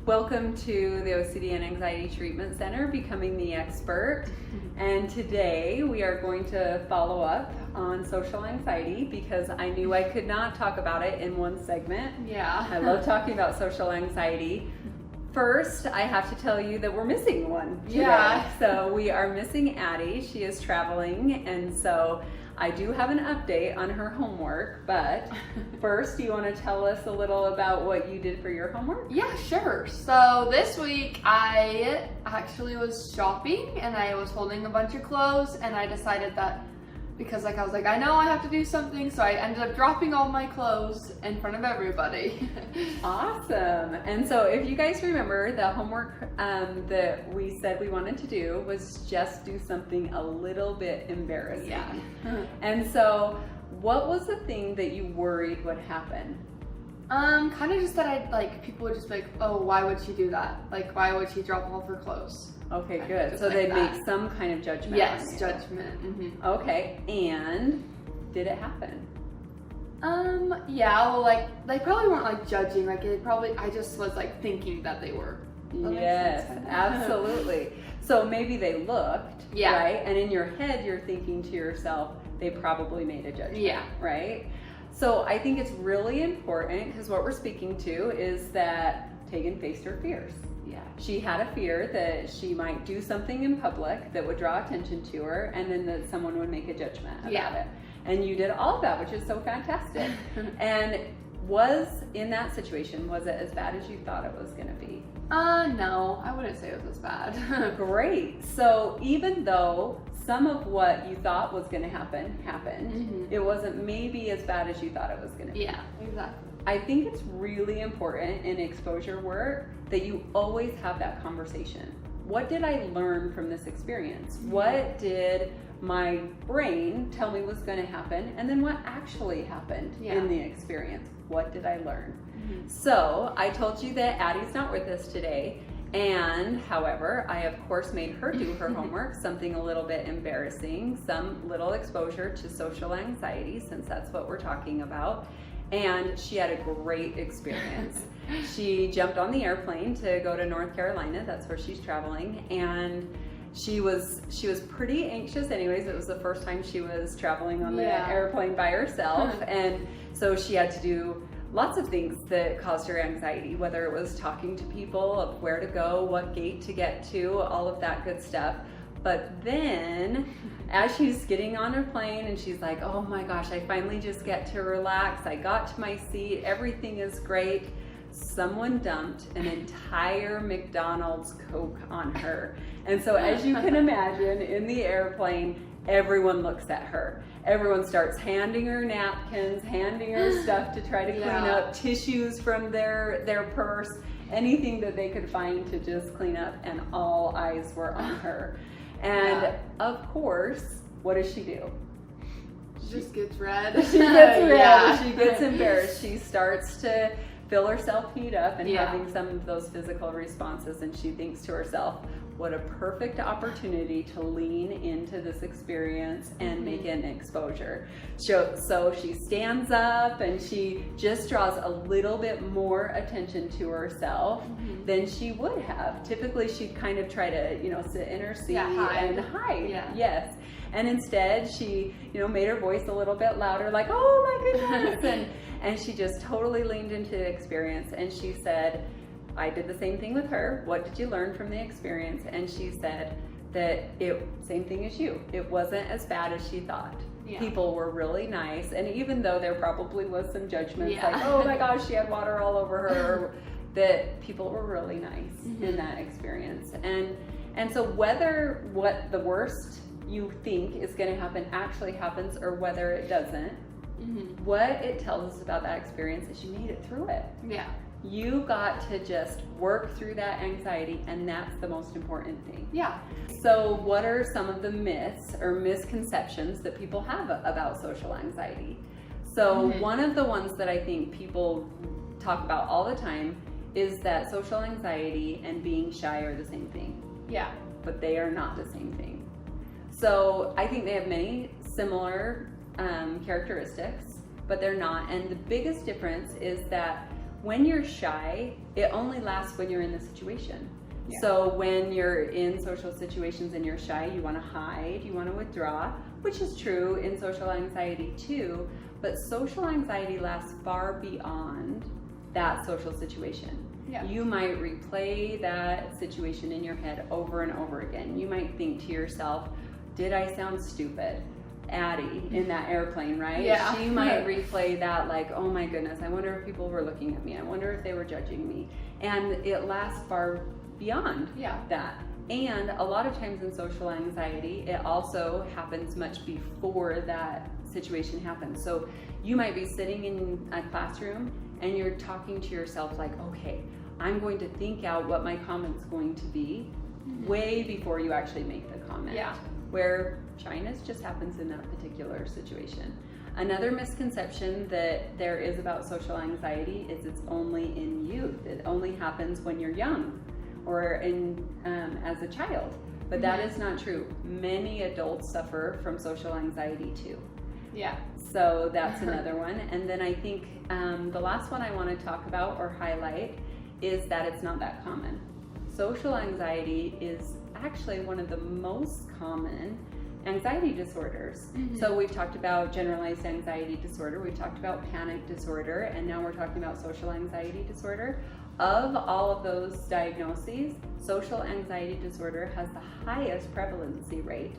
Welcome to the OCD and Anxiety Treatment Center, Becoming the Expert. And today we are going to follow up on social anxiety because I knew I could not talk about it in one segment. Yeah. I love talking about social anxiety. First, I have to tell you that we're missing one today. Yeah. So we are missing Addie. She is traveling, and so I do have an update on her homework, but first, do you want to tell us a little about what you did for your homework? Yeah, sure. So this week I actually was shopping and I was holding a bunch of clothes, and I decided that because I was like, I know I have to do something, so I ended up dropping all my clothes in front of everybody. Awesome. And so if you guys remember, the homework that we said we wanted to do was just do something a little bit embarrassing. Yeah. And so what was the thing that you worried would happen? Kind of just that people would just be like, oh, why would she do that? Like, why would she drop all of her clothes? Okay, I good. just So like they'd that. make some kind of judgment on Yes, you. judgment. Mm-hmm. Okay, and did it happen? Yeah, well, they probably weren't judging, I just was thinking that they were. Does that make Yes, sense? absolutely. So maybe they looked, Yeah. right? And in your head, you're thinking to yourself, they probably made a judgment, Yeah. right? So I think it's really important because what we're speaking to is that Tegan faced her fears. Yeah. She had a fear that she might do something in public that would draw attention to her, and then that someone would make a judgment about Yeah. it. And you did all of that, which is so fantastic. And in that situation, was it as bad as you thought it was going to be? No, I wouldn't say it was as bad. Great. So even though some of what you thought was going to happen happened, Mhm. it wasn't maybe as bad as you thought it was going to be. Yeah, exactly. I think it's really important in exposure work that you always have that conversation. What did I learn from this experience? Mm-hmm. What did my brain tell me was going to happen? And then what actually happened in the experience? What did I learn? Mm-hmm. So I told you that Addie's not with us today. And however, I of course made her do her homework, something a little bit embarrassing, some little exposure to social anxiety, since that's what we're talking about. And she had a great experience. She jumped on the airplane to go to North Carolina. That's where she's traveling. And she was pretty anxious anyways. It was the first time she was traveling on the airplane by herself. And so she had to do lots of things that caused her anxiety, whether it was talking to people of where to go, what gate to get to, all of that good stuff. But then as she's getting on her plane and she's like, oh my gosh, I finally just get to relax. I got to my seat. Everything is great. Someone dumped an entire McDonald's Coke on her. And so as you can imagine, in the airplane, everyone looks at her. Everyone starts handing her napkins, handing her stuff to try to clean up, tissues from their purse, anything that they could find to just clean up, and all eyes were on her. And of course, what does she do? She just gets red. She gets red. Yeah. She gets embarrassed. She starts to feel herself heat up and Yeah. having some of those physical responses, and she thinks to herself, what a perfect opportunity to lean into this experience and make an exposure. So she stands up and she just draws a little bit more attention to herself than she would have. Typically she'd kind of try to, sit in her seat and hide. Yeah. Yes. And instead she, made her voice a little bit louder, like, oh my goodness. And she just totally leaned into the experience, and she said, I did the same thing with her. What did you learn from the experience? And she said that same thing as you. It wasn't as bad as she thought. Yeah. People were really nice, and even though there probably was some judgments, like, oh my gosh, she had water all over her, that people were really nice in that experience. And so whether what the worst you think is going to happen actually happens or whether it doesn't, what it tells us about that experience is you made it through it. Yeah. You got to just work through that anxiety, and that's the most important thing. Yeah. So what are some of the myths or misconceptions that people have about social anxiety? So one of the ones that I think people talk about all the time is that social anxiety and being shy are the same thing. Yeah. But they are not the same thing. So I think they have many similar characteristics, but they're not. And the biggest difference is that when you're shy, it only lasts when you're in the situation. Yeah. So when you're in social situations and you're shy, you want to hide, you want to withdraw, which is true in social anxiety too, but social anxiety lasts far beyond that social situation. Yeah. You might replay that situation in your head over and over again. You might think to yourself, did I sound stupid? Addie in that airplane, right? Yeah. She might replay that like, oh my goodness, I wonder if people were looking at me. I wonder if they were judging me. And it lasts far beyond that. And a lot of times in social anxiety, it also happens much before that situation happens. So you might be sitting in a classroom and you're talking to yourself like, okay, I'm going to think out what my comment's going to be way before you actually make the comment. Yeah. Where shyness just happens in that particular situation. Another misconception that there is about social anxiety is it's only in youth. It only happens when you're young or as a child, but that is not true. Many adults suffer from social anxiety too. Yeah. So that's another one. And then I think the last one I want to talk about or highlight is that it's not that common. Social anxiety is actually one of the most common anxiety disorders. So we've talked about generalized anxiety disorder, we've talked about panic disorder, and now we're talking about social anxiety disorder. Of all of those diagnoses, social anxiety disorder has the highest prevalency rate,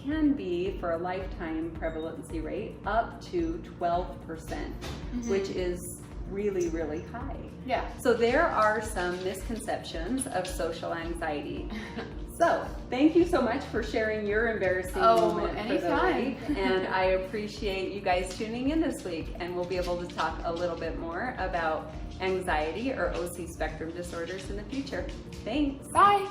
can be for a lifetime prevalency rate up to 12%, which is really, really high. Yeah. So there are some misconceptions of social anxiety. So thank you so much for sharing your embarrassing moment for the week. And I appreciate you guys tuning in this week, and we'll be able to talk a little bit more about anxiety or OC spectrum disorders in the future. Thanks. Bye.